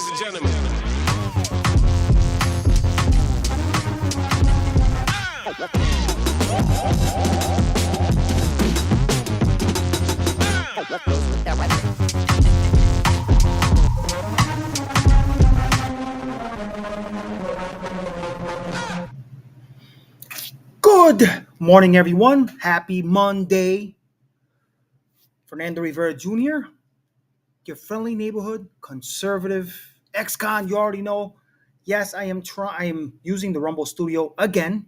Ladies and gentlemen. Good morning, everyone. Happy Monday. Fernando Rivera Jr., your friendly neighborhood conservative ex-con. You already know. Yes, I am using the Rumble Studio again.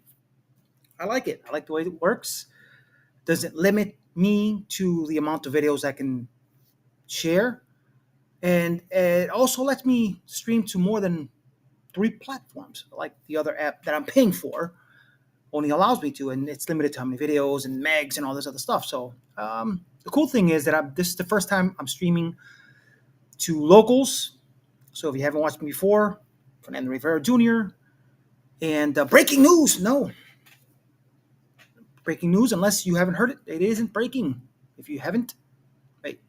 I like it. I like the way it works. Doesn't limit me to the amount of videos I can share. And it also lets me stream to more than 3 platforms, like the other app that I'm paying for only allows me to, and it's limited to how many videos and megs and all this other stuff. So the cool thing is that this is the first time I'm streaming to locals. So if you haven't watched me before, Fernando Rivera Jr. And breaking news, no. Breaking news, unless you haven't heard it, it isn't breaking. If you haven't, wait.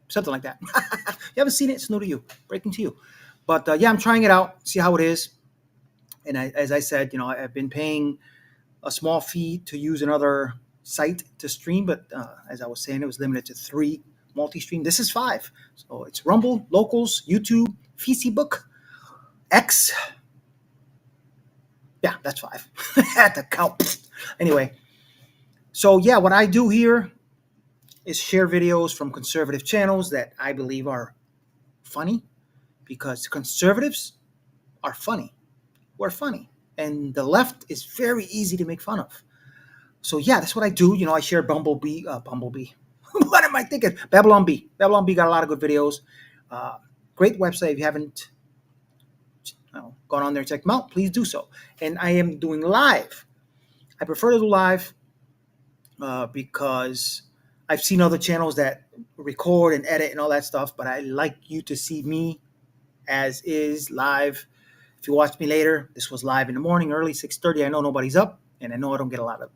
Something like that. You haven't seen it, it's new to you. Breaking to you. But yeah, I'm trying it out, see how it is. And as I said, I've been paying a small fee to use another site to stream, but as I was saying, it was limited to 3 multi-stream. This is 5. So it's Rumble, Locals, YouTube, Facebook, X. Yeah, that's 5. I had to count. Anyway, so yeah, what I do here is share videos from conservative channels that I believe are funny, because conservatives are funny. We're funny, and the left is very easy to make fun of. So yeah, that's what I do. I share Bumblebee. What am I thinking? Babylon Bee. Babylon Bee got a lot of good videos. Great website. If you haven't gone on there and checked them out, please do so. And I am doing live. I prefer to do live because I've seen other channels that record and edit and all that stuff, but I like you to see me as is live. If you watch me later, this was live in the morning, early 6:30. I know nobody's up, and I know I don't have a lot of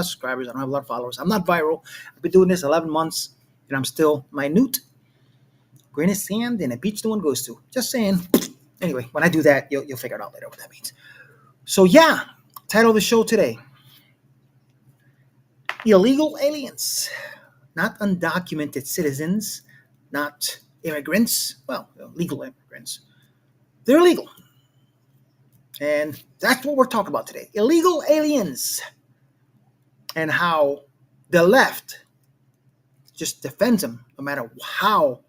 subscribers. I don't have a lot of followers. I'm not viral. I've been doing this 11 months, and I'm still minute. Grain of sand in a beach no one goes to. Just saying. Anyway, when I do that, you'll figure it out later what that means. So yeah, title of the show today: Illegal aliens, not undocumented citizens, not immigrants. Well, legal immigrants. They're illegal. And that's what we're talking about today. Illegal aliens. And how the left just defends them, no matter how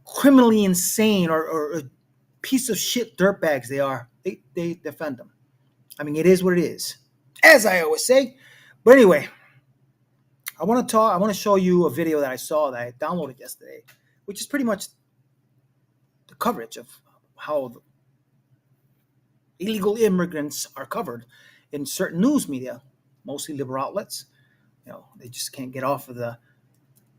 criminally insane or a piece of shit dirtbags they are. They defend them. I mean, it is what it is, as I always say. But anyway, I want to show you a video that I saw that I downloaded yesterday, which is pretty much the coverage of how illegal immigrants are covered in certain news media, mostly liberal outlets. They just can't get off of the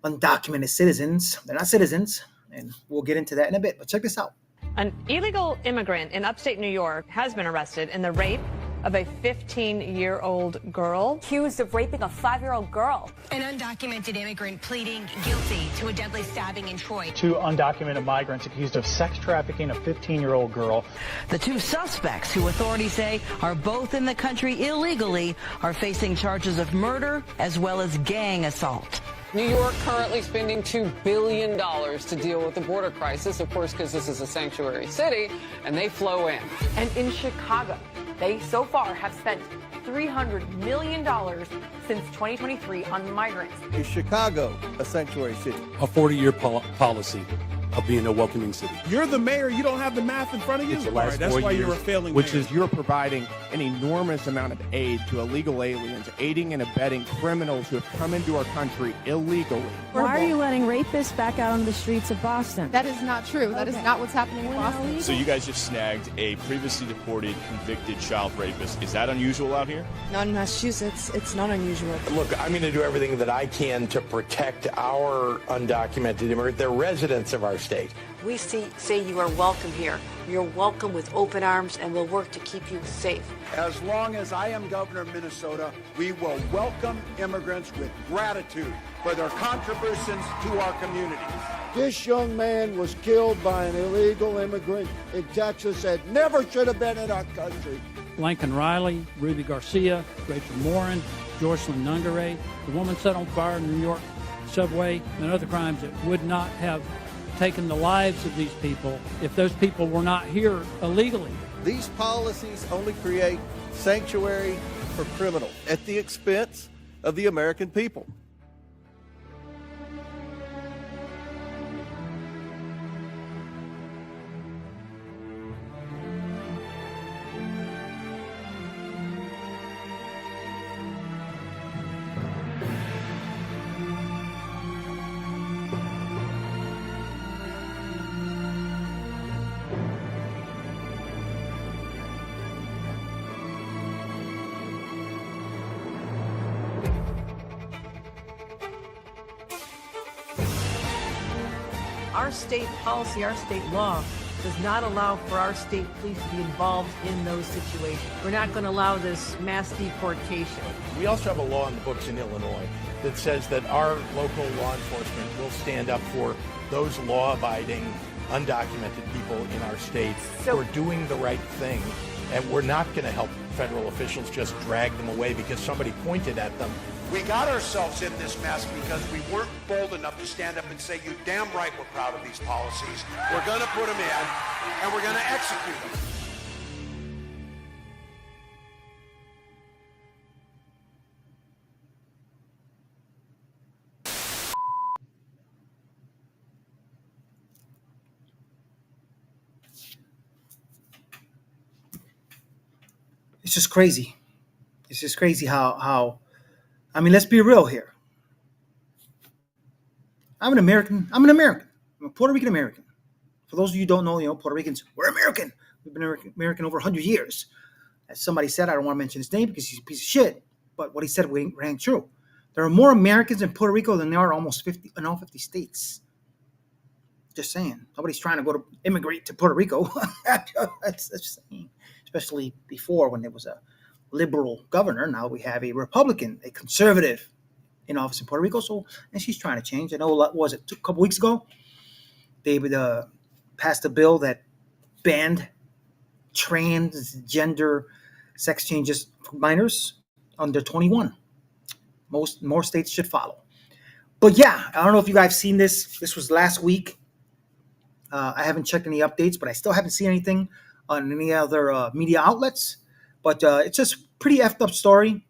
undocumented citizens. They're not citizens, and we'll get into that in a bit. But check this out. An illegal immigrant in upstate New York has been arrested in the rape of a 15-year-old girl. Accused of raping a 5-year-old girl. An undocumented immigrant pleading guilty to a deadly stabbing in Troy. 2 undocumented migrants accused of sex trafficking a 15-year-old girl. The 2 suspects, who authorities say are both in the country illegally, are facing charges of murder as well as gang assault. New York currently spending $2 billion to deal with the border crisis, of course, because this is a sanctuary city, and they flow in. And in Chicago, they so far have spent $300 million since 2023 on migrants. Is Chicago a sanctuary city? A 40-year policy of being a welcoming city. You're the mayor. You don't have the math in front of you. It's the last that's 4 why years, you're a failing which mayor. is You're providing an enormous amount of aid to illegal aliens, aiding and abetting criminals who have come into our country illegally. Why are you letting rapists back out on the streets of Boston? That is not true. That is not what's happening in Boston. So you guys just snagged a previously deported, convicted child rapist. Is that unusual out here? Not in Massachusetts. It's not unusual. Look, I'm going to do everything that I can to protect our undocumented immigrants. They're residents of our state. We say you are welcome here. You're welcome with open arms, and we'll work to keep you safe. As long as I am governor of Minnesota, we will welcome immigrants with gratitude for their contributions to our communities. This young man was killed by an illegal immigrant in Texas that never should have been in our country. Lincoln Riley, Ruby Garcia, Rachel Morin, Jocelyn Nungare, the woman set on fire in New York subway, and other crimes that would not have taken the lives of these people if those people were not here illegally. These policies only create sanctuary for criminals at the expense of the American people. Our state policy, our state law does not allow for our state police to be involved in those situations. We're not going to allow this mass deportation. We also have a law in the books in Illinois that says that our local law enforcement will stand up for those law-abiding, undocumented people in our state who are doing the right thing. And we're not going to help federal officials just drag them away because somebody pointed at them. We got ourselves in this mess because we weren't bold enough to stand up and say, you damn right we're proud of these policies. We're going to put them in, and we're going to execute them. It's just crazy. It's just crazy how I mean, let's be real here. I'm an American. I'm a Puerto Rican American. For those of you who don't know, Puerto Ricans, we're American. We've been American over 100 years. As somebody said, I don't want to mention his name because he's a piece of shit. But what he said rang true. There are more Americans in Puerto Rico than there are almost 50 in all 50 states. Just saying. Nobody's trying to go to immigrate to Puerto Rico. That's just saying. Especially before when there was a liberal governor. Now we have a Republican, a conservative in office in Puerto Rico. So, and she's trying to change. I know, what was it, a couple weeks ago? They passed a bill that banned transgender sex changes for minors under 21. More states should follow. But yeah, I don't know if you guys have seen this. This was last week. I haven't checked any updates, but I still haven't seen anything on any other media outlets. But it's just pretty effed up story.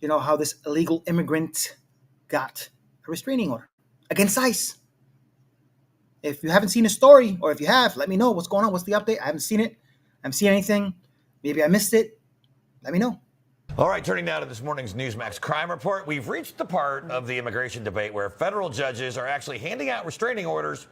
You know, how this illegal immigrant got a restraining order against ICE. If you haven't seen the story, or if you have, let me know what's going on. What's the update? I haven't seen it. I haven't seen anything. Maybe I missed it. Let me know. All right, turning now to this morning's Newsmax crime report. We've reached the part of the immigration debate where federal judges are actually handing out restraining orders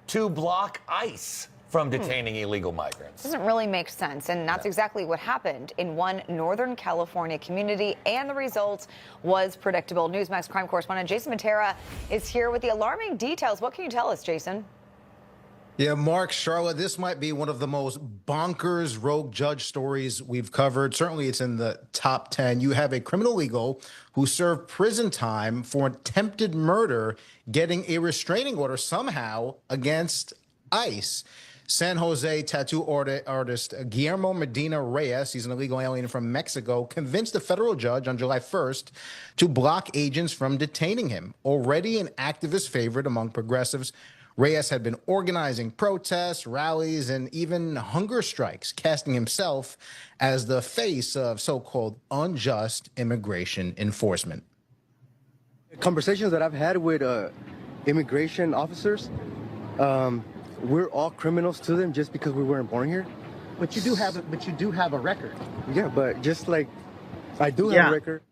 to block ICE from detaining illegal migrants. Doesn't really make sense, and that's exactly what happened in one Northern California community, and the result was predictable. Newsmax crime correspondent Jason Matera is here with the alarming details. What can you tell us, Jason? Yeah, Mark, Charlotte, this might be one of the most bonkers rogue judge stories we've covered. Certainly it's in the top 10. You have a criminal legal who served prison time for attempted murder getting a restraining order somehow against ICE. San Jose tattoo artist Guillermo Medina Reyes, he's an illegal alien from Mexico, convinced a federal judge on July 1st to block agents from detaining him. Already an activist favorite among progressives, Reyes had been organizing protests, rallies, and even hunger strikes, casting himself as the face of so-called unjust immigration enforcement. Conversations that I've had with immigration officers, we're all criminals to them just because we weren't born here. But you do have a record. Yeah, but just like I do have a record.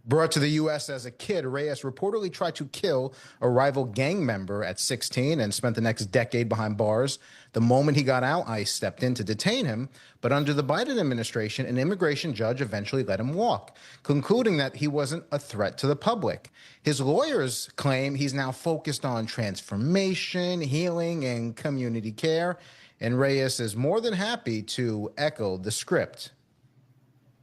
Brought to the U.S. as a kid, Reyes reportedly tried to kill a rival gang member at 16 and spent the next decade behind bars. The moment he got out, ICE stepped in to detain him. But under the Biden administration, an immigration judge eventually let him walk, concluding that he wasn't a threat to the public. His lawyers claim he's now focused on transformation, healing, and community care. And Reyes is more than happy to echo the script.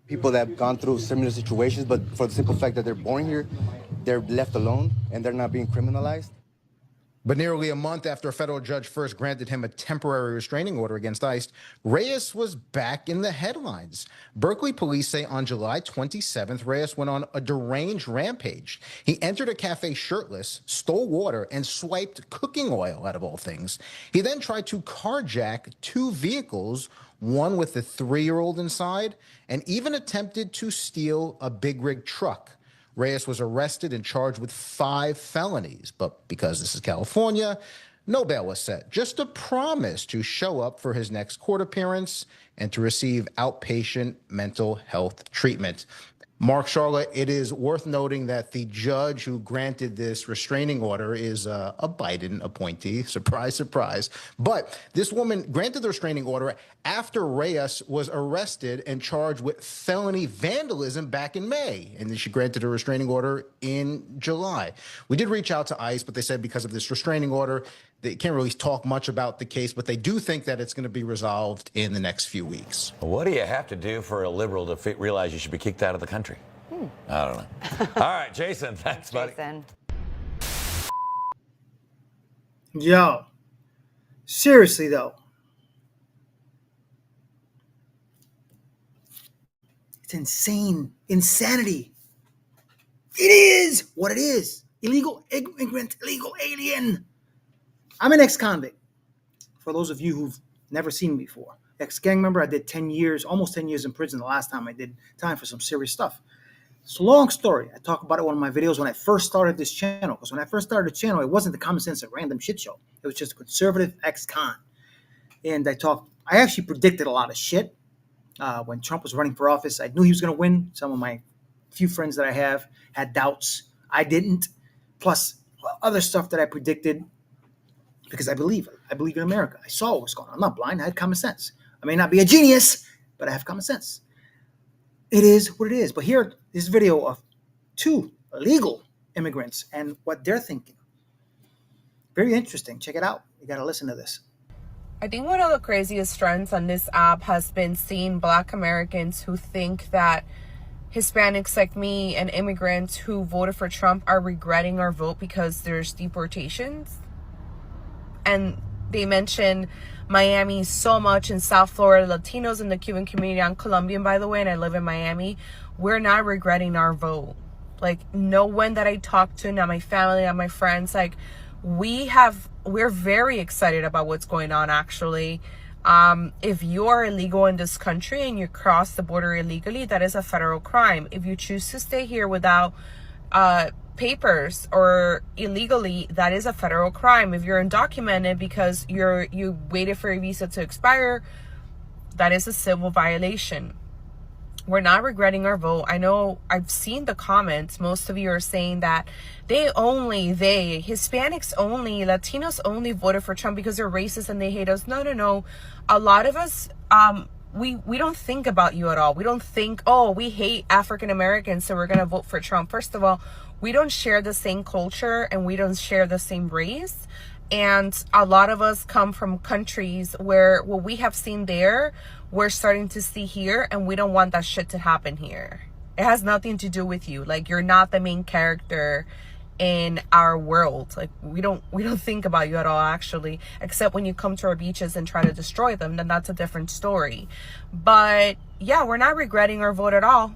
People that have gone through similar situations, but for the simple fact that they're born here, they're left alone and they're not being criminalized. But nearly a month after a federal judge first granted him a temporary restraining order against ICE, Reyes was back in the headlines. Berkeley police say on July 27th, Reyes went on a deranged rampage. He entered a cafe shirtless, stole water, and swiped cooking oil, out of all things. He then tried to carjack 2 vehicles, one with a 3-year-old inside, and even attempted to steal a big rig truck. Reyes was arrested and charged with 5 felonies, but because this is California, no bail was set. Just a promise to show up for his next court appearance and to receive outpatient mental health treatment. Mark Charlotte, it is worth noting that the judge who granted this restraining order is a Biden appointee. Surprise, surprise. But this woman granted the restraining order after Reyes was arrested and charged with felony vandalism back in May. And then she granted a restraining order in July. We did reach out to ICE, but they said because of this restraining order, they can't really talk much about the case, but they do think that it's going to be resolved in the next few weeks. What do you have to do for a liberal to realize you should be kicked out of the country? I don't know. All right, Jason, thanks, buddy. Jason. Yo, seriously though, it's insane. Insanity. It is what it is. Illegal immigrant, illegal alien. I'm an ex-convict. For those of you who've never seen me before. Ex-gang member, I did 10 years, almost 10 years in prison the last time I did time for some serious stuff. It's a long story. I talk about it in one of my videos when I first started this channel. Because when I first started the channel, it wasn't the Common Sense at Random shit show. It was just a conservative ex-con. And I actually predicted a lot of shit. When Trump was running for office, I knew he was going to win. Some of my few friends that I have had doubts. I didn't. Plus other stuff that I predicted because I believe it. I believe in America. I saw what was going on. I'm not blind. I had common sense. I may not be a genius, but I have common sense. It is what it is. But here, this video of 2 illegal immigrants and what they're thinking. Very interesting. Check it out. You got to listen to this. I think one of the craziest trends on this app has been seeing Black Americans who think that Hispanics like me and immigrants who voted for Trump are regretting our vote because there's deportations. And they mention Miami so much in South Florida, Latinos in the Cuban community. I'm Colombian, by the way, and I live in Miami. We're not regretting our vote. Like, no one that I talk to, not my family, not my friends, like, we're very excited about what's going on, actually. If you are illegal in this country and you cross the border illegally, that is a federal crime. If you choose to stay here without papers or illegally, that is a federal crime. If you're undocumented because you waited for your visa to expire, that is a civil violation. We're not regretting our vote. I know I've seen the comments. Most of you are saying that Hispanics only, Latinos only voted for Trump because they're racist and they hate us. No. A lot of us, we don't think about you at all. We don't think, oh, we hate African Americans, so we're going to vote for Trump. First of all, we don't share the same culture and we don't share the same race. And a lot of us come from countries where what we have seen there, we're starting to see here, and we don't want that shit to happen here. It has nothing to do with you. Like, you're not the main character in our world. Like, we don't think about you at all, actually, except when you come to our beaches and try to destroy them, then that's a different story. But yeah, we're not regretting our vote at all.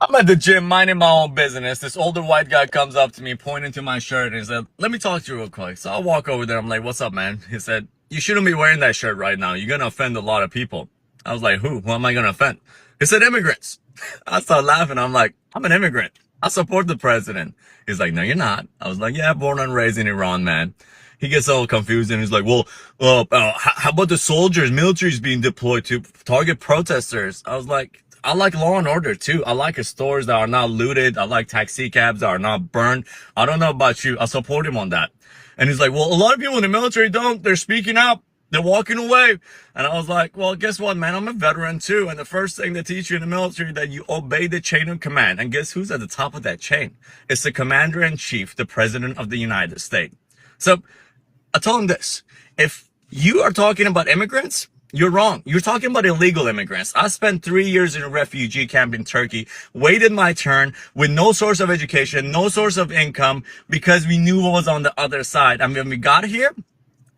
I'm at the gym minding my own business. This older white guy comes up to me, pointing to my shirt, and he said, "Let me talk to you real quick." So I walk over there. I'm like, "What's up, man?" He said, "You shouldn't be wearing that shirt right now. You're going to offend a lot of people." I was like, "Who? Who am I going to offend?" He said, "Immigrants." I started laughing. I'm like, "I'm an immigrant. I support the president." He's like, "No, you're not." I was like, "Yeah, born and raised in Iran, man." He gets all confused and he's like, "Well, how about the soldiers, military's being deployed to target protesters?" I was like, I like law and order too. I like stores that are not looted. I like taxi cabs that are not burned. I don't know about you. I support him on that. And he's like, "Well, a lot of people in the military don't. They're speaking up. They're walking away." And I was like, "Well, guess what, man? I'm a veteran too. And the first thing they teach you in the military that you obey the chain of command. And guess who's at the top of that chain? It's the commander-in-chief, the president of the United States." So I told him this. If you are talking about immigrants, You're wrong. You're talking about illegal immigrants. I spent 3 years in a refugee camp in Turkey, waited my turn with no source of education, no source of income, because we knew what was on the other side. And when we got here,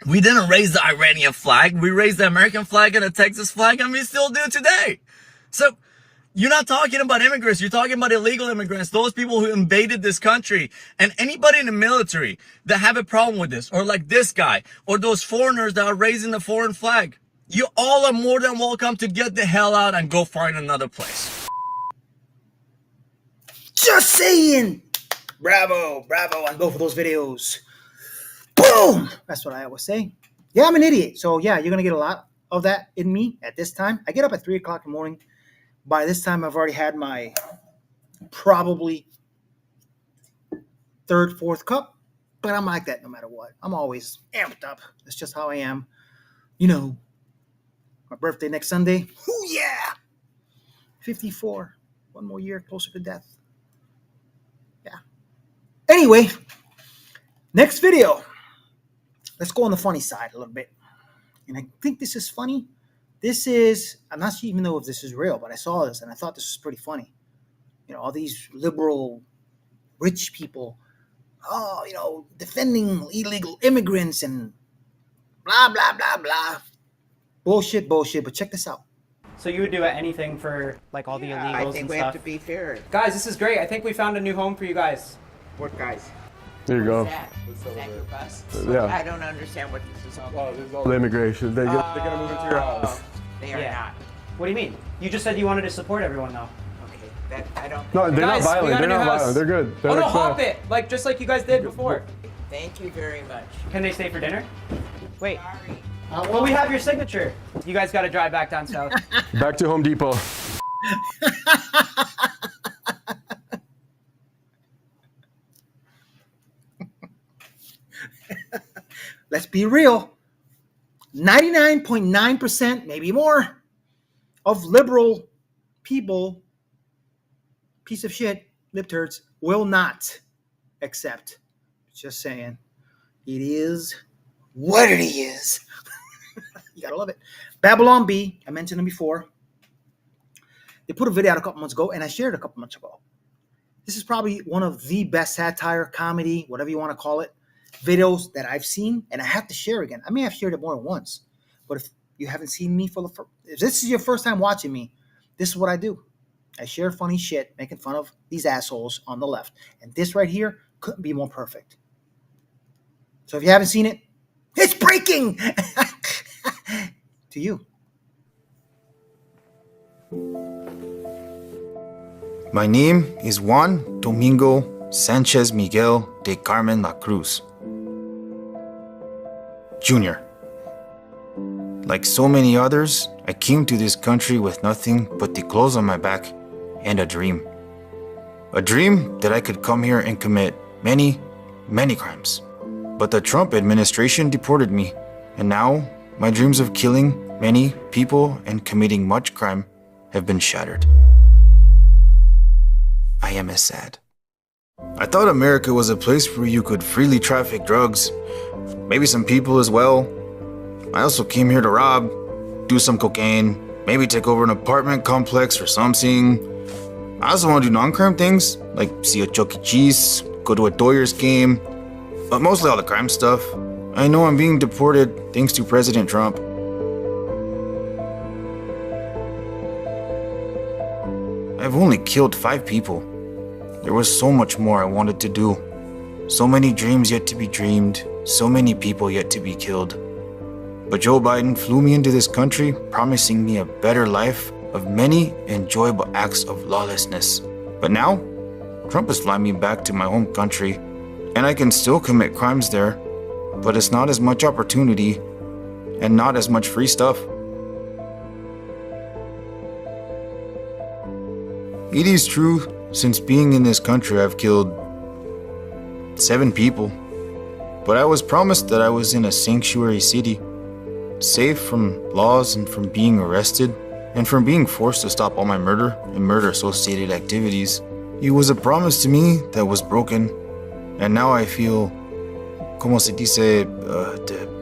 we didn't raise the Iranian flag. We raised the American flag and the Texas flag, and we still do today. So you're not talking about immigrants. You're talking about illegal immigrants, those people who invaded this country. And anybody in the military that have a problem with this, or like this guy, or those foreigners that are raising the foreign flag, you all are more than welcome to get the hell out and go find another place. Just saying. Bravo, bravo on both of those videos. Boom! That's what I always say. Yeah, I'm an idiot. So yeah, you're going to get a lot of that in me at this time. I get up at 3 o'clock in the morning. By this time, I've already had my probably third, fourth cup. But I'm like that no matter what. I'm always amped up. That's just how I am. You know, my birthday next Sunday. Ooh, yeah! 54. One more year closer to death. Yeah. Anyway, next video. Let's go on the funny side a little bit. And I think this is funny. This is, I'm not sure even know if this is real, but I saw this and I thought this was pretty funny. You know, all these liberal, rich people, defending illegal immigrants and blah, blah, blah, blah. Bullshit, but check this out. So you would do anything for like all the illegals and stuff? I think we have to be fair. Guys, this is great. I think we found a new home for you guys. What guys? There you go. Is that your bus? Yeah. I don't understand what this is all about. This is all the immigration. They're gonna move into your house. They are not. What do you mean? You just said you wanted to support everyone though. Okay, that I don't. No, they're Guys, not violent. They're not violent. They're good. They're like hop it, like just like you guys did before. Thank you very much. Can they stay for dinner? Wait. Well, we have your signature. You guys got to drive back down south. Back to Home Depot. Let's be real. 99.9%, maybe more, of liberal people, piece of shit, lip turds, will not accept. Just saying. It is what it is. You gotta love it. Babylon Bee, I mentioned them before. They put a video out a couple months ago, and I shared it a couple months ago. This is probably one of the best satire, comedy, whatever you want to call it, videos that I've seen, and I have to share again. I may have shared it more than once, but if you haven't seen me if this is your first time watching me, this is what I do. I share funny shit, making fun of these assholes on the left, and this right here couldn't be more perfect. So if you haven't seen it, it's breaking to you. My name is Juan Domingo Sanchez Miguel de Carmen La Cruz, Jr. Like so many others, I came to this country with nothing but the clothes on my back and a dream. A dream that I could come here and commit many, many crimes. But the Trump administration deported me, and now my dreams of killing many people and committing much crime have been shattered. I am as sad. I thought America was a place where you could freely traffic drugs, maybe some people as well. I also came here to rob, do some cocaine, maybe take over an apartment complex or something. I also want to do non-crime things, like see a Chuck E. Cheese, go to a Doyers game, but mostly all the crime stuff. I know I'm being deported thanks to President Trump. I've only killed 5 people. There was so much more I wanted to do. So many dreams yet to be dreamed, so many people yet to be killed. But Joe Biden flew me into this country, promising me a better life of many enjoyable acts of lawlessness. But now, Trump is flying me back to my home country, and I can still commit crimes there, but it's not as much opportunity and not as much free stuff. It is true, since being in this country I've killed 7 people, but I was promised that I was in a sanctuary city, safe from laws and from being arrested, and from being forced to stop all my murder and murder-associated activities. It was a promise to me that was broken, and now I feel, como se dice,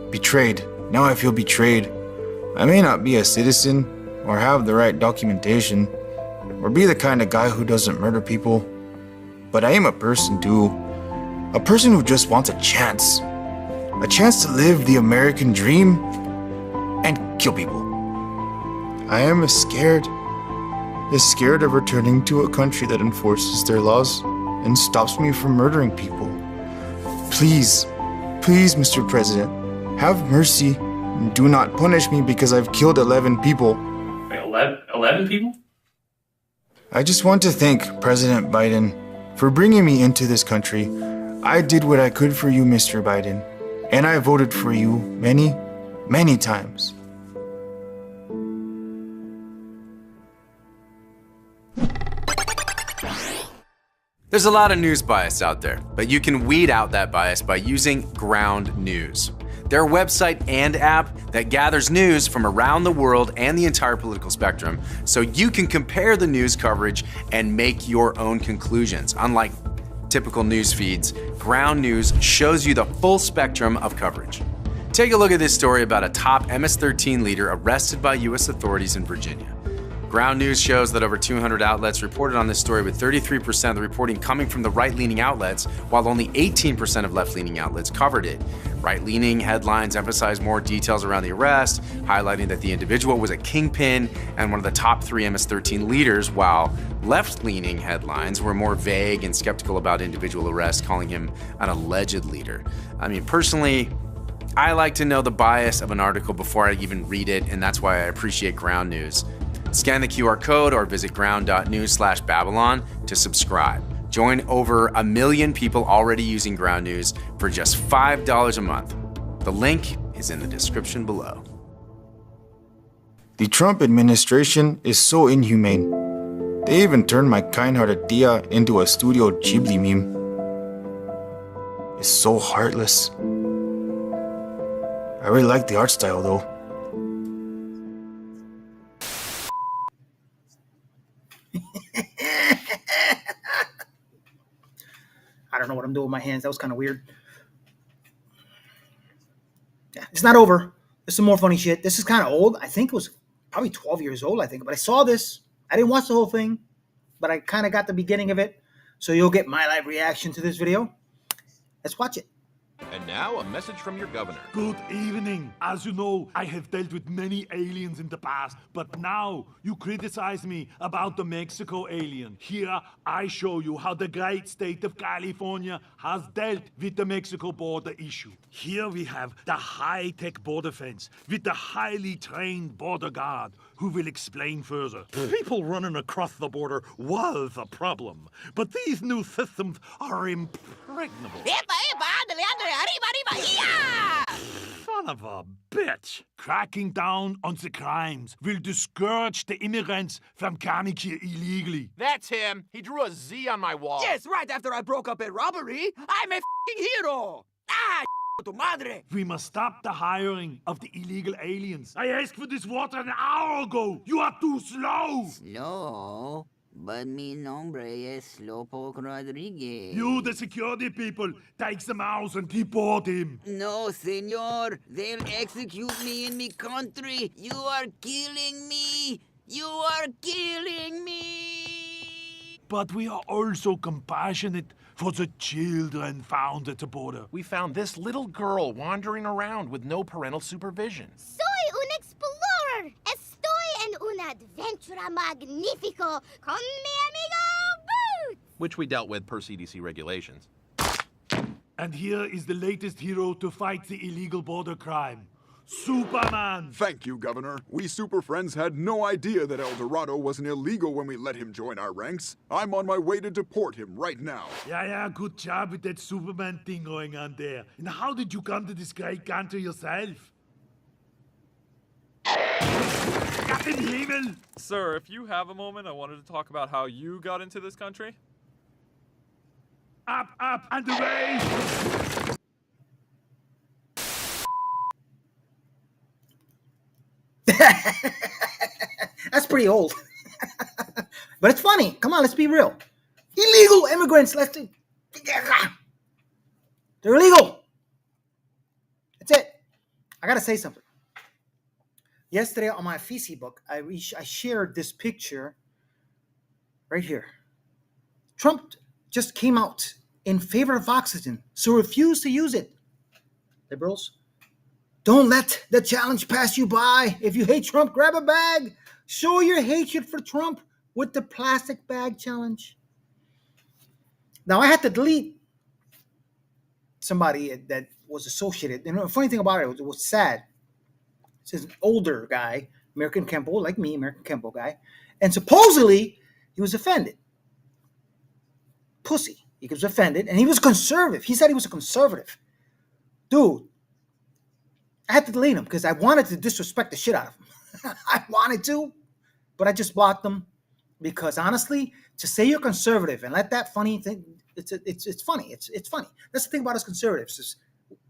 betrayed. Now I feel betrayed I may not be a citizen or have the right documentation or be the kind of guy who doesn't murder people, but I am a person too. A person who just wants a chance to live the American dream and kill people. I am scared of returning to a country that enforces their laws and stops me from murdering people. Please, Mr. President, have mercy and do not punish me because I've killed 11 people. 11 people? I just want to thank President Biden for bringing me into this country. I did what I could for you, Mr. Biden, and I voted for you many, many times. There's a lot of news bias out there, but you can weed out that bias by using Ground News. They're a website and app that gathers news from around the world and the entire political spectrum, so you can compare the news coverage and make your own conclusions. Unlike typical news feeds, Ground News shows you the full spectrum of coverage. Take a look at this story about a top MS-13 leader arrested by U.S. authorities in Virginia. Ground News shows that over 200 outlets reported on this story, with 33% of the reporting coming from the right-leaning outlets, while only 18% of left-leaning outlets covered it. Right-leaning headlines emphasize more details around the arrest, highlighting that the individual was a kingpin and one of the top 3 MS-13 leaders, while left-leaning headlines were more vague and skeptical about individual arrests, calling him an alleged leader. I mean, personally, I like to know the bias of an article before I even read it, and that's why I appreciate Ground News. Scan the QR code or visit ground.news/Babylon to subscribe. Join over 1 million people already using Ground News for just $5 a month. The link is in the description below. The Trump administration is so inhumane. They even turned my kind-hearted Tia into a Studio Ghibli meme. It's so heartless. I really like the art style though. I don't know what I'm doing with my hands. That was kind of weird. Yeah, it's not over. There's some more funny shit. This is kind of old. I think it was probably 12 years old, I think. But I saw this. I didn't watch the whole thing, but I kind of got the beginning of it. So you'll get my live reaction to this video. Let's watch it. And now, a message from your governor. Good evening. As you know, I have dealt with many aliens in the past, but now you criticize me about the Mexico alien. Here, I show you how the great state of California has dealt with the Mexico border issue. Here we have the high-tech border fence with the highly trained border guard who will explain further. People running across the border was a problem, but these new systems are impregnable. Son of a bitch! Cracking down on the crimes will discourage the immigrants from coming here illegally. That's him. He drew a Z on my wall. Yes, right after I broke up a robbery. I'm a f***ing hero. Ah, tu madre. We must stop the hiring of the illegal aliens. I asked for this water an hour ago. You are too slow. Slow? But mi nombre es Slowpoke Rodriguez. You, the security people, take the mouse and deport him. No, senor. They'll execute me in me country. You are killing me. You are killing me. But we are also compassionate for the children found at the border. We found this little girl wandering around with no parental supervision. Soy un explorer. Estoy en una aventura magnifico con mi amigo Boots. Which we dealt with per CDC regulations. And here is the latest hero to fight the illegal border crime. Superman! Thank you, Governor. We Super Friends had no idea that El Dorado wasn't illegal when we let him join our ranks. I'm on my way to deport him right now. Yeah, good job with that Superman thing going on there. And how did you come to this great country yourself? Gott im Himmel! Sir, if you have a moment, I wanted to talk about how you got into this country. Up, and away! That's pretty old. But it's funny. Come on, let's be real. Illegal immigrants, they're illegal. That's it. I gotta say something. Yesterday on my Facebook, I shared this picture right here. Trump just came out in favor of oxygen, so refuse to use it. Liberals, don't let the challenge pass you by. If you hate Trump, grab a bag. Show your hatred for Trump with the plastic bag challenge. Now, I had to delete somebody that was associated. And the funny thing about it was sad. It's an older guy, American Kempo, like me, American Kempo guy. And supposedly, he was offended. Pussy. He was offended, and he was conservative. He said he was a conservative. Dude, I had to delete him because I wanted to disrespect the shit out of him. I wanted to, but I just blocked him because honestly, to say you're conservative and let that funny thing, it's funny. It's funny. That's the thing about us conservatives is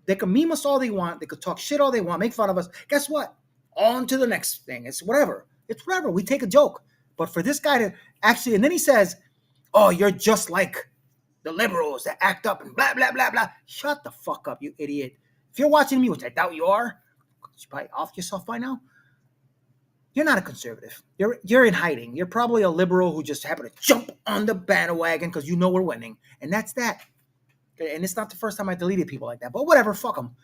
they can meme us all they want. They could talk shit all they want, make fun of us. Guess what? On to the next thing. It's whatever. It's whatever. We take a joke. But for this guy to actually, and then he says, oh, you're just like the liberals that act up and blah, blah, blah, blah. Shut the fuck up, you idiot. If you're watching me, which I doubt you are, you probably off yourself by now. You're not a conservative. You're in hiding. You're probably a liberal who just happened to jump on the bandwagon because you know we're winning. And that's that. Okay? And it's not the first time I deleted people like that. But whatever, fuck them.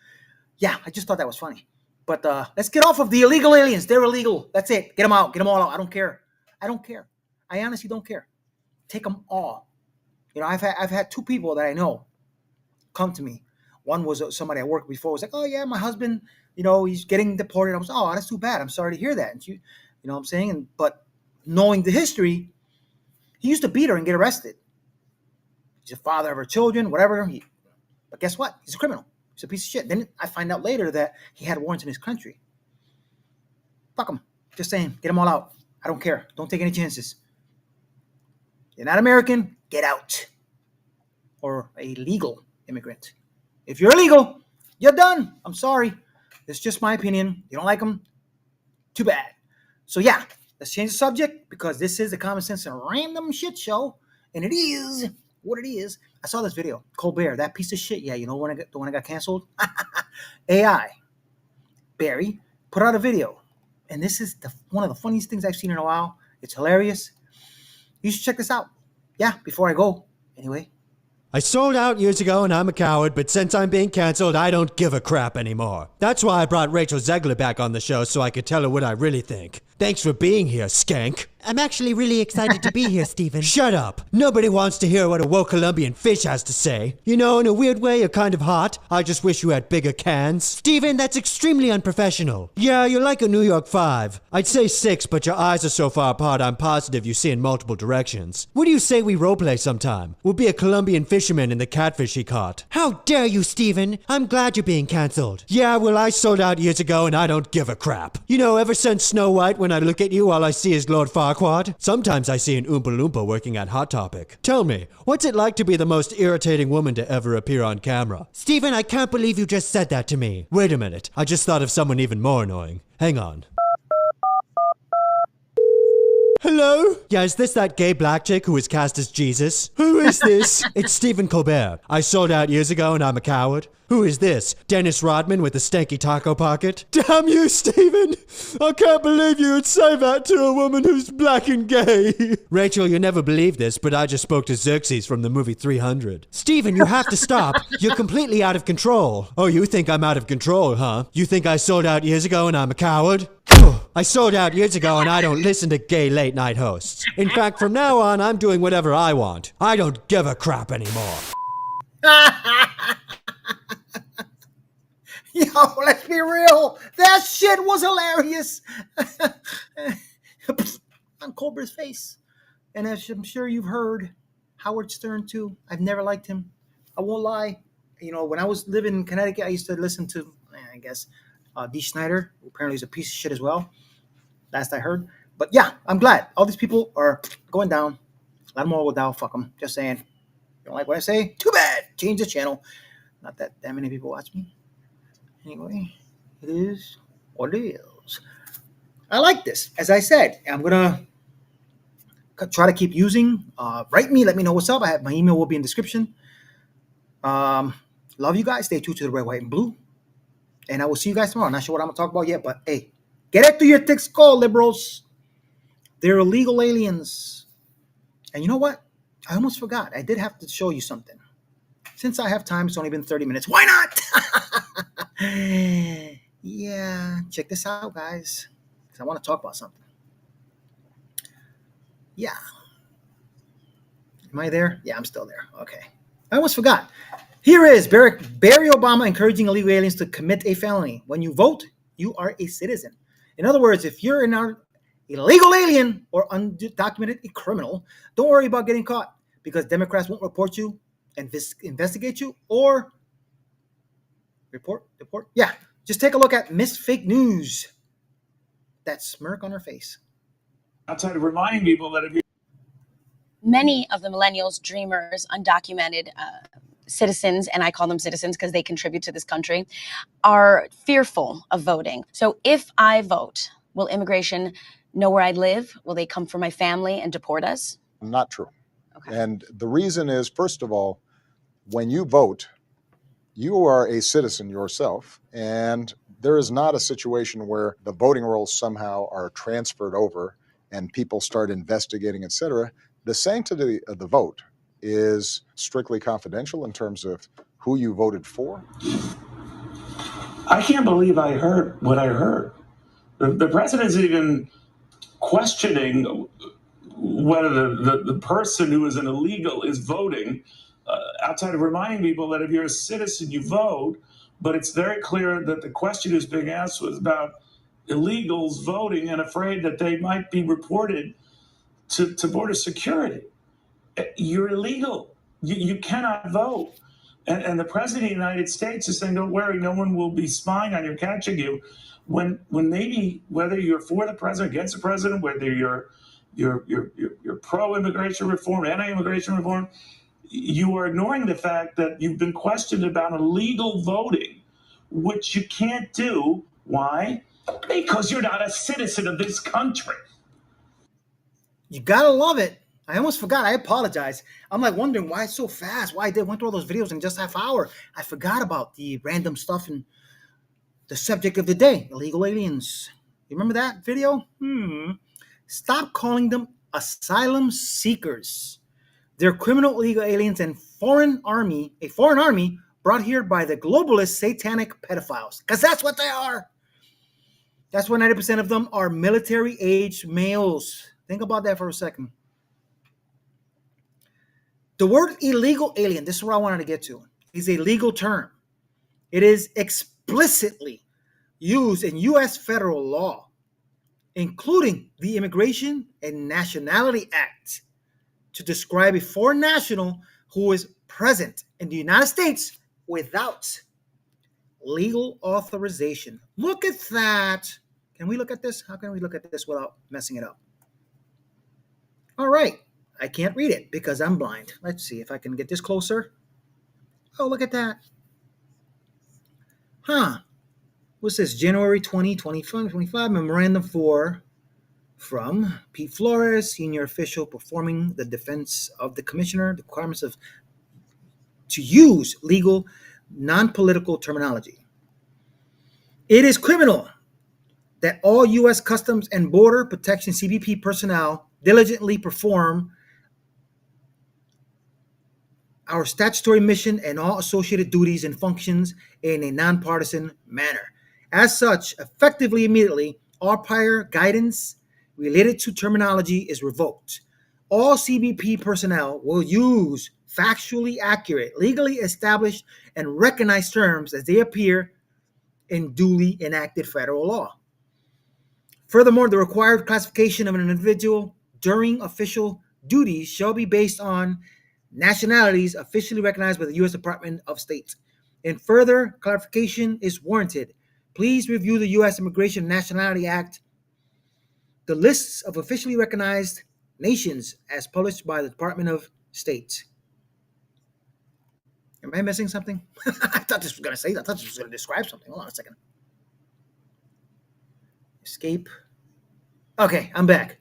Yeah, I just thought that was funny. But let's get off of the illegal aliens. They're illegal. That's it. Get them out. Get them all out. I don't care. I don't care. I honestly don't care. Take them all. You know, I've had two people that I know come to me. One was somebody I worked before. Was like, oh yeah, my husband, you know, he's getting deported. I was, oh, that's too bad. I'm sorry to hear that. And you know what I'm saying? But knowing the history, he used to beat her and get arrested. He's a father of her children, whatever. But guess what? He's a criminal. He's a piece of shit. Then I find out later that he had warrants in his country. Fuck him. Just saying, get them all out. I don't care. Don't take any chances. You're not American, get out. Or a legal immigrant. If you're illegal, you're done. I'm sorry. It's just my opinion. You don't like them? Too bad. So yeah, let's change the subject because this is a common sense and random shit show. And it is what it is. I saw this video. Colbert, that piece of shit. Yeah, you know the one that got canceled? AI. Barry put out a video. And this is one of the funniest things I've seen in a while. It's hilarious. You should check this out. Yeah, before I go. Anyway. I sold out years ago and I'm a coward, but since I'm being canceled, I don't give a crap anymore. That's why I brought Rachel Zegler back on the show so I could tell her what I really think. Thanks for being here, skank. I'm actually really excited to be here, Steven. Shut up. Nobody wants to hear what a woke Colombian fish has to say. You know, in a weird way, you're kind of hot. I just wish you had bigger cans. Steven, that's extremely unprofessional. Yeah, you're like a New York 5. I'd say 6, but your eyes are so far apart, I'm positive you see in multiple directions. What do you say we roleplay sometime? We'll be a Colombian fisherman in the catfish he caught. How dare you, Steven? I'm glad you're being cancelled. Yeah, well, I sold out years ago and I don't give a crap. You know, ever since Snow White, when I look at you, all I see is Lord Farquaad. Sometimes I see an Oompa Loompa working at Hot Topic. Tell me, what's it like to be the most irritating woman to ever appear on camera? Steven, I can't believe you just said that to me. Wait a minute, I just thought of someone even more annoying. Hang on. Hello? Yeah, is this that gay black chick who was cast as Jesus? Who is this? It's Stephen Colbert. I sold out years ago and I'm a coward. Who is this? Dennis Rodman with a stanky taco pocket? Damn you, Stephen! I can't believe you would say that to a woman who's black and gay. Rachel, you never believe this, but I just spoke to Xerxes from the movie 300. Stephen, you have to stop. You're completely out of control. Oh, you think I'm out of control, huh? You think I sold out years ago and I'm a coward? I sold out years ago and I don't listen to gay late night hosts. In fact, from now on, I'm doing whatever I want. I don't give a crap anymore. Yo, let's be real. That shit was hilarious. On Colbert's face. And as I'm sure you've heard, Howard Stern too. I've never liked him. I won't lie. You know, when I was living in Connecticut, I used to listen to, I guess, Dee Snider, who apparently is a piece of shit as well. Last I heard. But yeah, I'm glad. All these people are going down. Let them all go down. Fuck them. Just saying. You don't like what I say? Too bad. Change the channel. Not that many people watch me. Anyway, it is what it is. I like this. As I said, I'm going to try to keep using. Write me. Let me know what's up. My email will be in the description. Love you guys. Stay true to the red, white, and blue. And I will see you guys tomorrow. Not sure what I'm going to talk about yet, but hey, Get it through your thick skull, liberals. They're illegal aliens. And you know what? I almost forgot. I did have to show you something. Since I have time, it's only been 30 minutes. Why not? Yeah, check this out, guys. Because I want to talk about something. Yeah. Am I there? Yeah, I'm still there. Okay. I almost forgot. Here is Barry Obama encouraging illegal aliens to commit a felony. When you vote, you are a citizen. In other words, if you're an illegal alien or undocumented criminal, don't worry about getting caught because Democrats won't report you and investigate you or report. Yeah, just take a look at Miss Fake News. That smirk on her face. Outside of reminding people that if you many of the millennials, dreamers, undocumented citizens, and I call them citizens because they contribute to this country, are fearful of voting. So if I vote, will immigration know where I live? Will they come for my family and deport us? Not true. Okay. And the reason is, first of all, when you vote, you are a citizen yourself, and there is not a situation where the voting rolls somehow are transferred over and people start investigating, et cetera. The sanctity of the vote is strictly confidential in terms of who you voted for. I can't believe I heard what I heard. The president's even questioning whether the person who is an illegal is voting, outside of reminding people that if you're a citizen, you vote. But it's very clear that the question who's being asked was about illegals voting and afraid that they might be reported to border security. You're illegal. You cannot vote. And the president of the United States is saying, don't worry, no one will be spying on you, catching you. When maybe whether you're for the president, against the president, whether you're pro-immigration reform, anti-immigration reform, you are ignoring the fact that you've been questioned about illegal voting, which you can't do. Why? Because you're not a citizen of this country. You gotta love it. I almost forgot. I apologize. I'm like wondering why it's so fast. Why I went through all those videos in just half hour. I forgot about the random stuff and the subject of the day, illegal aliens. You remember that video? Stop calling them asylum seekers. They're criminal illegal aliens and a foreign army brought here by the globalist satanic pedophiles. Because that's what they are. That's why 90% of them are military-aged males. Think about that for a second. The word illegal alien, this is what I wanted to get to, is a legal term. It is explicitly used in U.S. federal law, including the Immigration and Nationality Act, to describe a foreign national who is present in the United States without legal authorization. Look at that. Can we look at this? How can we look at this without messing it up? All right. I can't read it because I'm blind. Let's see if I can get this closer. Oh, look at that. What's this? January 2025 memorandum from Pete Flores, senior official performing the defense of the commissioner, the requirements to use legal, non-political terminology. It is criminal that all U.S. Customs and Border Protection CBP personnel diligently perform our statutory mission and all associated duties and functions in a nonpartisan manner. As such, effectively immediately, all prior guidance related to terminology is revoked. All CBP personnel will use factually accurate, legally established, and recognized terms as they appear in duly enacted federal law. Furthermore, the required classification of an individual during official duties shall be based on nationalities officially recognized by the U.S. Department of State. And further clarification is warranted. Please review the U.S. Immigration and Nationality Act, the lists of officially recognized nations as published by the Department of State. Am I missing something? I thought this was going to say that. I thought this was going to describe something. Hold on a second. Escape. Okay, I'm back.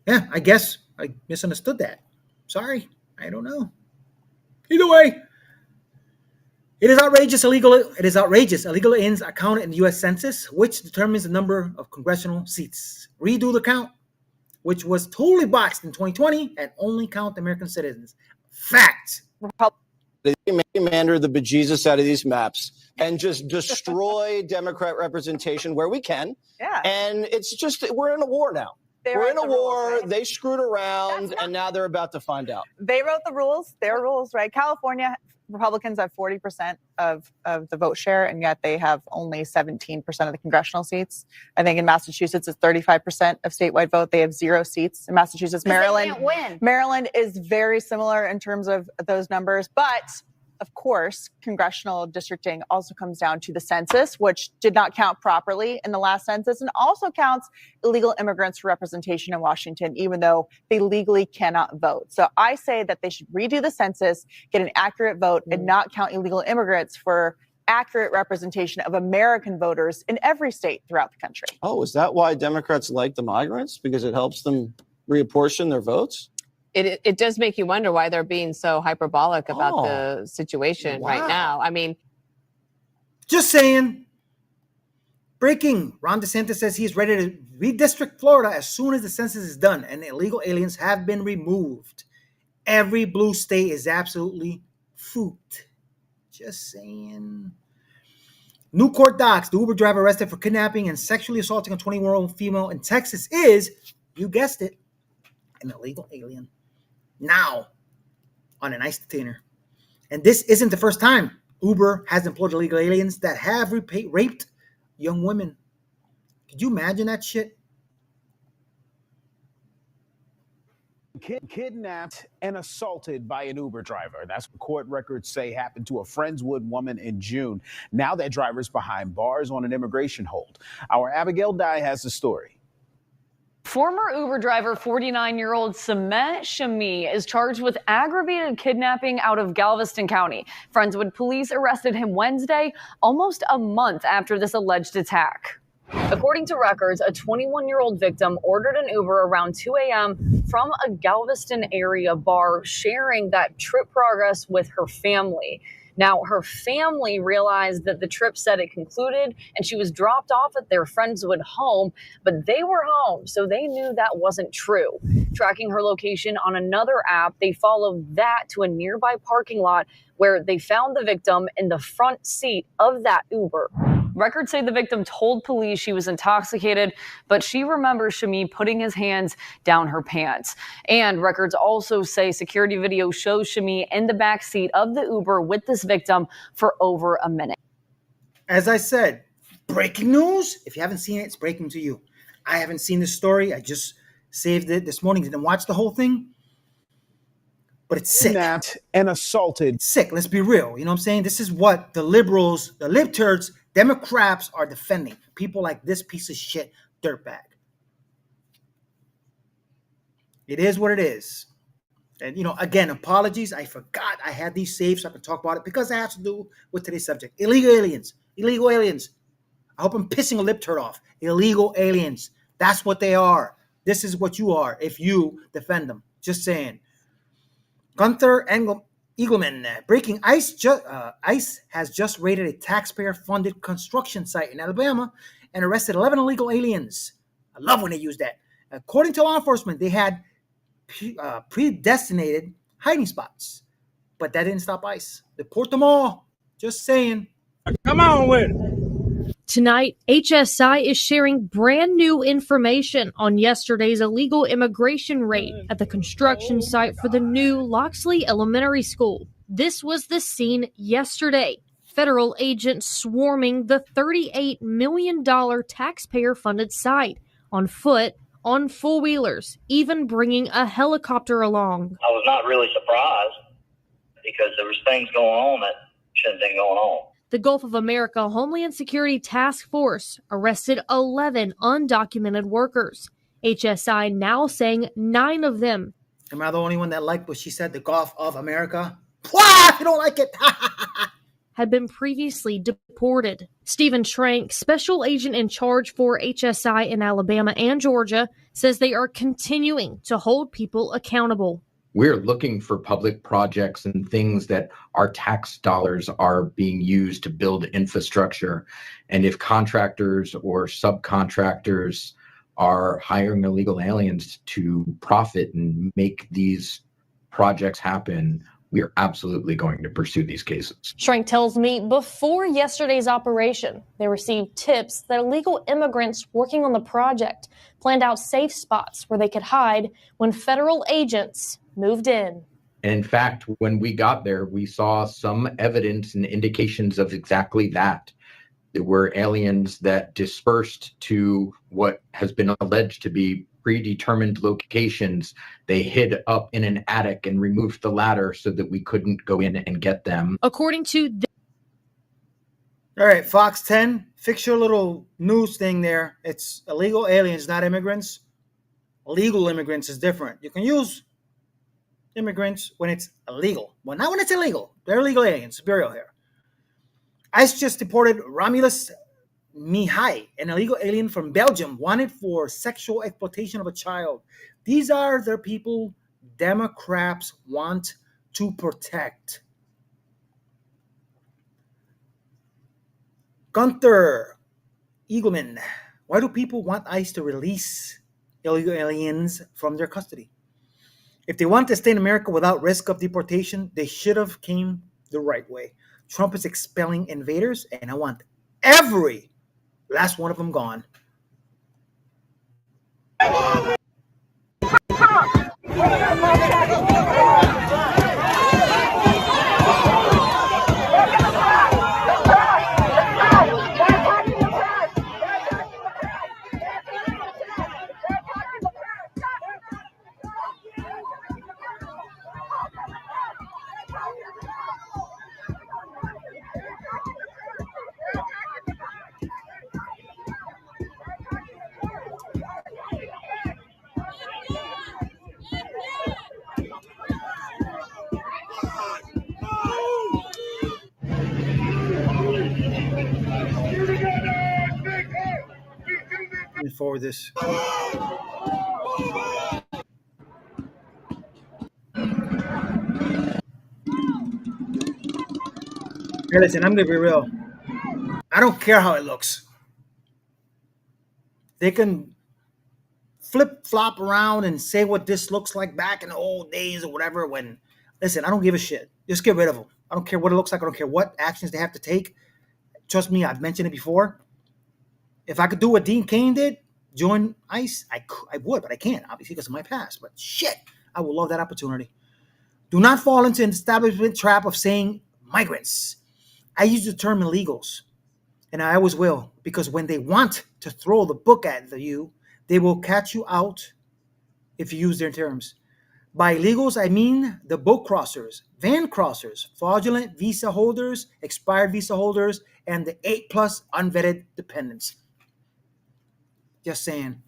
Yeah, I guess I misunderstood that. Sorry, I don't know. Either way, It is outrageous. Illegal aliens are counted in the U.S. Census, which determines the number of congressional seats. Redo the count, which was totally boxed in 2020, and only count American citizens. Fact. They gerrymander the bejesus out of these maps and just destroy Democrat representation where we can. Yeah. And it's just, we're in a war now. We're in a war. They screwed around, and now they're about to find out. They wrote the rules. Their rules, right? California Republicans have 40% of the vote share, and yet they have only 17% of the congressional seats. I think in Massachusetts, it's 35% of statewide vote. They have 0 seats in Massachusetts. Maryland, Maryland is very similar in terms of those numbers, but of course, congressional districting also comes down to the census, which did not count properly in the last census, and also counts illegal immigrants for representation in Washington, even though they legally cannot vote. So I say that they should redo the census, get an accurate vote, and not count illegal immigrants for accurate representation of American voters in every state throughout the country. Oh, is that why Democrats like the migrants? Because it helps them reapportion their votes? It does make you wonder why they're being so hyperbolic about the situation right now. I mean, just saying. Breaking. Ron DeSantis says he's ready to redistrict Florida as soon as the census is done and illegal aliens have been removed. Every blue state is absolutely foot. Just saying. New court docs. The Uber driver arrested for kidnapping and sexually assaulting a 21-year-old female in Texas is, you guessed it, an illegal alien. Now, on an ICE detainer. And this isn't the first time Uber has employed illegal aliens that have raped young women. Could you imagine that shit? Kidnapped and assaulted by an Uber driver. That's what court records say happened to a Friendswood woman in June. Now that driver's behind bars on an immigration hold. Our Abigail Dye has the story. Former Uber driver 49-year-old Sameh Shami is charged with aggravated kidnapping out of Galveston County. Friendswood police arrested him Wednesday, almost a month after this alleged attack. According to records, a 21-year-old victim ordered an Uber around 2 a.m. from a Galveston area bar, sharing that trip progress with her family. Now, her family realized that the trip said it concluded and she was dropped off at their Friendswood home, but they were home, so they knew that wasn't true. Tracking her location on another app, they followed that to a nearby parking lot where they found the victim in the front seat of that Uber. Records say the victim told police she was intoxicated, but she remembers Shami putting his hands down her pants. And records also say security video shows Shami in the back seat of the Uber with this victim for over a minute. As I said, breaking news. If you haven't seen it, it's breaking to you. I haven't seen this story. I just saved it this morning. Didn't watch the whole thing. But it's sick. Kidnapped and assaulted. Sick. Let's be real. You know what I'm saying? This is what the liberals, the libturds, Democrats are defending. People like this piece of shit dirtbag. It is what it is. And, you know, again, apologies. I forgot I had these saved so I can talk about it because it has to do with today's subject. Illegal aliens. Illegal aliens. I hope I'm pissing a libturd off. Illegal aliens. That's what they are. This is what you are if you defend them. Just saying. Gunther Eagleman, breaking ICE. ICE has just raided a taxpayer-funded construction site in Alabama and arrested 11 illegal aliens. I love when they use that. According to law enforcement, they had predestinated hiding spots, but that didn't stop ICE. Deport them all. Just saying. Come on with it. Tonight, HSI is sharing brand new information on yesterday's illegal immigration raid at the construction site for the new Loxley Elementary School. This was the scene yesterday. Federal agents swarming the $38 million taxpayer-funded site on foot, on four-wheelers, even bringing a helicopter along. I was not really surprised because there was things going on that shouldn't have been going on. The Gulf of America Homeland Security Task Force arrested 11 undocumented workers. HSI now saying 9 of them. Am I the only one that liked what she said, the Gulf of America? Wah! You don't like it. Had been previously deported. Stephen Schrank, special agent in charge for HSI in Alabama and Georgia, says they are continuing to hold people accountable. We're looking for public projects and things that our tax dollars are being used to build infrastructure. And if contractors or subcontractors are hiring illegal aliens to profit and make these projects happen, we are absolutely going to pursue these cases. Schrenk tells me before yesterday's operation, they received tips that illegal immigrants working on the project planned out safe spots where they could hide when federal agents moved in. And in fact, when we got there, we saw some evidence and indications of exactly that. There were aliens that dispersed to what has been alleged to be predetermined locations. They hid up in an attic and removed the ladder so that we couldn't go in and get them. According to All right, Fox 10, fix your little news thing there. It's illegal aliens, not immigrants. Legal immigrants is different. You can use immigrants when it's illegal. Well, not when it's illegal. They're illegal aliens. Burial here. ICE just deported Romulus Mihai, an illegal alien from Belgium, wanted for sexual exploitation of a child. These are the people Democrats want to protect. Gunther Eagleman, why do people want ICE to release illegal aliens from their custody? If they want to stay in America without risk of deportation, they should have came the right way. Trump is expelling invaders, and I want every last one of them gone. Let me forward this. Hey, listen, I'm gonna be real. I don't care how it looks. They can flip-flop around and say what this looks like back in the old days or whatever. When, listen, I don't give a shit. Just get rid of them. I don't care what it looks like. I don't care what actions they have to take. Trust me, I've mentioned it before. If I could do what Dean Cain did, join ICE, I would, but I can't, obviously, because of my past. But shit, I would love that opportunity. Do not fall into an establishment trap of saying migrants. I use the term illegals, and I always will, because when they want to throw the book at you, they will catch you out if you use their terms. By illegals, I mean the boat crossers, van crossers, fraudulent visa holders, expired visa holders, and the 8+ unvetted dependents. Just saying.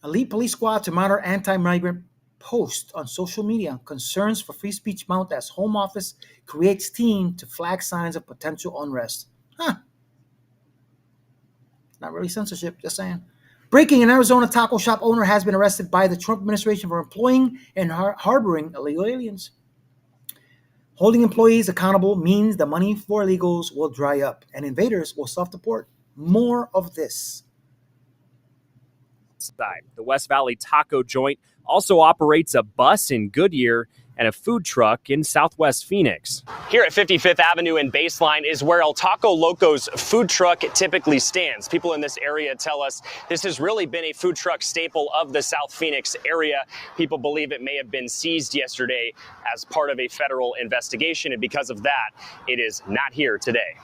Elite police squad to monitor anti-migrant posts on social media. Concerns for free speech mount as Home Office creates team to flag signs of potential unrest. Not really censorship, just saying. Breaking: an Arizona taco shop owner has been arrested by the Trump administration for employing and harboring illegal aliens. Holding employees accountable means the money for illegals will dry up and invaders will self-deport. More of this. The West Valley Taco Joint also operates a bus in Goodyear and a food truck in Southwest Phoenix. Here at 55th Avenue and Baseline is where El Taco Loco's food truck typically stands. People in this area tell us this has really been a food truck staple of the South Phoenix area. People believe it may have been seized yesterday as part of a federal investigation, and because of that, it is not here today.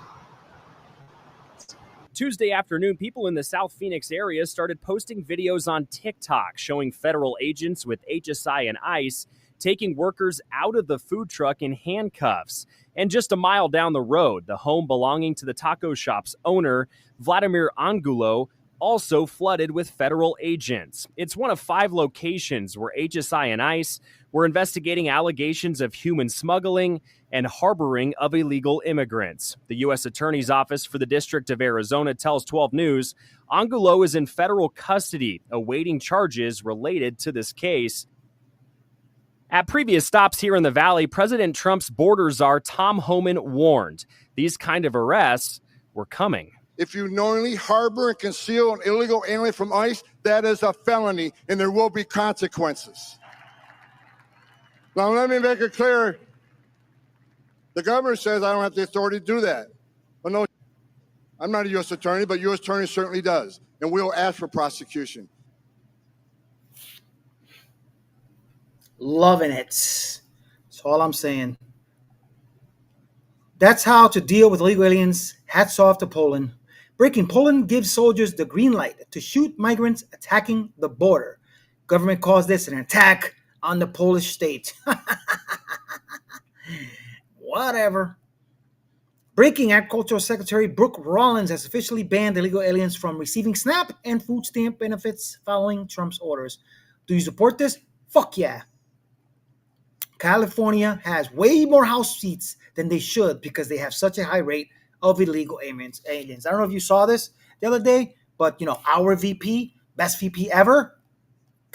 Tuesday afternoon, people in the South Phoenix area started posting videos on TikTok showing federal agents with HSI and ICE taking workers out of the food truck in handcuffs. And just a mile down the road, the home belonging to the taco shop's owner, Vladimir Angulo, also flooded with federal agents. It's one of 5 locations where HSI and ICE were investigating allegations of human smuggling and harboring of illegal immigrants. The U.S. Attorney's Office for the District of Arizona tells 12 News Angulo is in federal custody, awaiting charges related to this case. At previous stops here in the Valley, President Trump's border czar Tom Homan warned these kind of arrests were coming. If you knowingly harbor and conceal an illegal alien from ICE, that is a felony, and there will be consequences. Now, let me make it clear. The governor says I don't have the authority to do that. Well, no, I'm not a U.S. attorney, but U.S. attorney certainly does, and we'll ask for prosecution. Loving it. That's all I'm saying. That's how to deal with illegal aliens. Hats off to Poland. Breaking: Poland gives soldiers the green light to shoot migrants attacking the border. Government calls this an attack on the Polish state. Whatever. Breaking: Agricultural Secretary Brooke Rollins has officially banned illegal aliens from receiving SNAP and food stamp benefits following Trump's orders. Do you support this? Fuck yeah. California has way more House seats than they should because they have such a high rate of illegal aliens. I don't know if you saw this the other day, but our VP, best VP ever,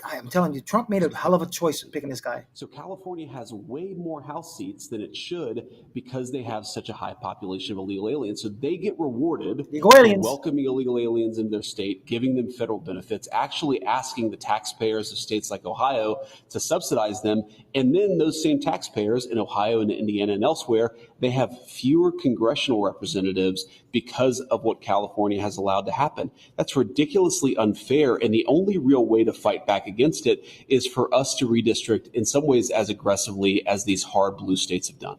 I'm telling you, Trump made a hell of a choice in picking this guy. So California has way more House seats than it should because they have such a high population of illegal aliens. So they get rewarded for welcoming illegal aliens into their state, giving them federal benefits, actually asking the taxpayers of states like Ohio to subsidize them. And then those same taxpayers in Ohio and Indiana and elsewhere, they have fewer congressional representatives because of what California has allowed to happen. That's ridiculously unfair. And the only real way to fight back against it is for us to redistrict in some ways as aggressively as these hard blue states have done.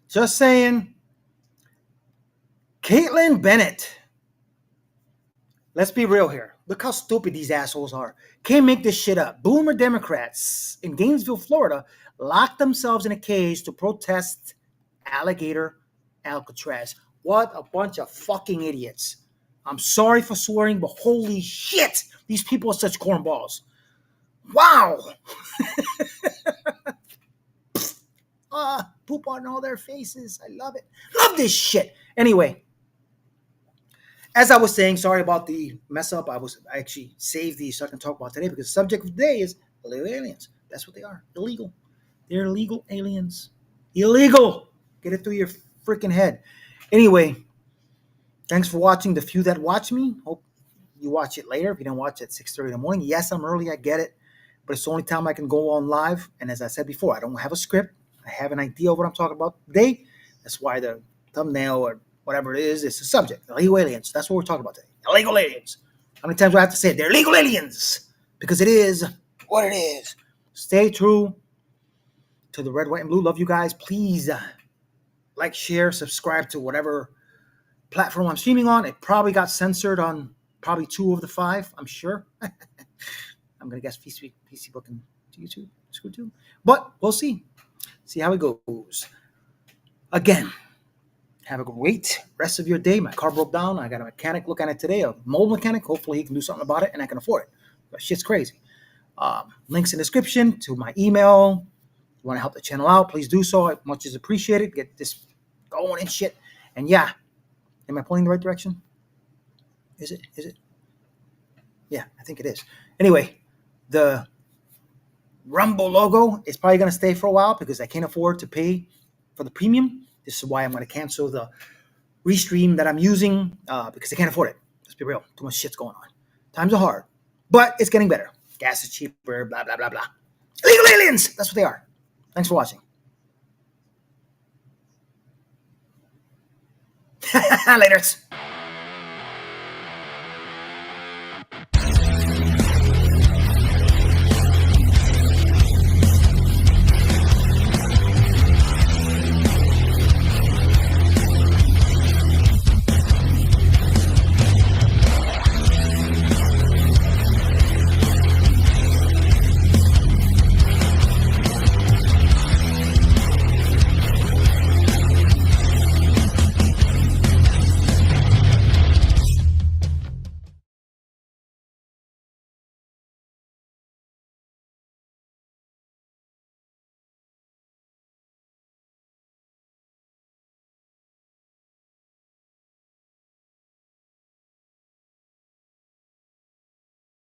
Just saying. Caitlin Bennett. Let's be real here. Look how stupid these assholes are. Can't make this shit up. Boomer Democrats in Gainesville, Florida, locked themselves in a cage to protest alligator Alcatraz. What a bunch of fucking idiots. I'm sorry for swearing, but holy shit, these people are such cornballs. Wow. Poop on all their faces. I love it. Love this shit. Anyway, as I was saying, sorry about the mess up. I actually saved these so I can talk about today because the subject of the day is illegal aliens. That's what they are. Illegal. They're illegal aliens. Illegal. Get it through your freaking head. Anyway, thanks for watching. The few that watch me, hope you watch it later. If you don't watch it at 6:30 in the morning, yes, I'm early. I get it. But it's the only time I can go on live. And as I said before, I don't have a script. I have an idea of what I'm talking about today. That's why the thumbnail or whatever it is the subject. Illegal aliens. That's what we're talking about today. Illegal aliens. How many times do I have to say it? They're illegal aliens. Because it is what it is. Stay true to the red, white, and blue. Love you guys. Please like, share, subscribe to whatever platform I'm streaming on. It probably got censored on probably 2 of the 5, I'm sure. I'm going to guess Facebook and YouTube. Screw. But we'll see. See how it goes. Again, have a great rest of your day. My car broke down. I got a mechanic looking at it today, a mold mechanic. Hopefully he can do something about it and I can afford it. But shit's crazy. Links in the description to my email. You want to help the channel out, please do so. Much is appreciated. Get this going and shit. And yeah, am I pointing in the right direction? Is it? Yeah, I think it is. Anyway, the Rumble logo is probably going to stay for a while because I can't afford to pay for the premium. This is why I'm going to cancel the restream that I'm using because I can't afford it. Let's be real. Too much shit's going on. Times are hard, but it's getting better. Gas is cheaper, blah, blah, blah, blah. Illegal aliens! That's what they are. Thanks for watching. Later.